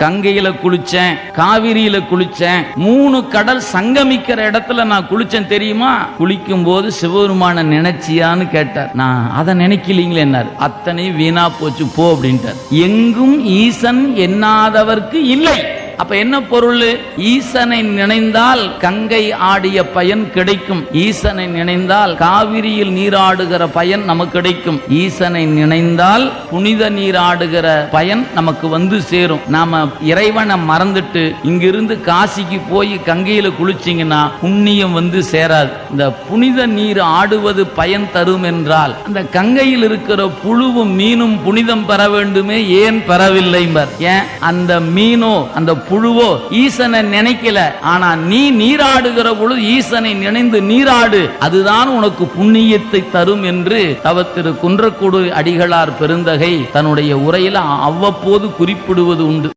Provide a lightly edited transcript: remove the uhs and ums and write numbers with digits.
கங்கையில குளிச்சேன், காவிரியில குளிச்சேன், 3 கடல் சங்கமிக்கிற இடத்துல நான் குளிச்சேன் தெரியுமா? குளிக்கும் போது சிவபெருமான நினைச்சியான்னு கேட்டார். நான் அதை நினைக்கலீங்களே, அத்தனை வீணா போச்சு போ அப்படின்ட்டார். எங்கும் ஈசன் எண்ணாதவர்க்கு இல்லை. அப்ப என்ன பொருள்? ஈசனை நினைந்தால் கங்கை ஆடிய பயன் கிடைக்கும், ஈசனை நினைந்தால் காவிரியில் நீராடுகிற பயன் நமக்கு கிடைக்கும், ஈசனை நினைந்தால் புனித நீராடுகிற பயன் நமக்கு வந்து சேரும். நாம இறைவனை மறந்துட்டு இங்கிருந்து காசிக்கு போய் கங்கையில குளிச்சிங்கன்னா புண்ணியம் வந்து சேராது. இந்த புனித நீர் ஆடுவது பயன் தரும் என்றால் அந்த கங்கையில் இருக்கிற புழுவும் மீனும் புனிதம் பெற வேண்டுமே, ஏன் பெறவில்லை? ஏன்? அந்த மீனோ அந்த புழுவோ ஈசனை நினைக்கல. ஆனா நீ நீராடுகிற பொழுது ஈசனை நினைந்து நீராடு, அதுதான் உனக்கு புண்ணியத்தை தரும் என்று தவத்திரு குன்றக்குடி அடிகளார் பெருந்தகை தன்னுடைய உரையில அவ்வப்போது குறிப்பிடுவது உண்டு.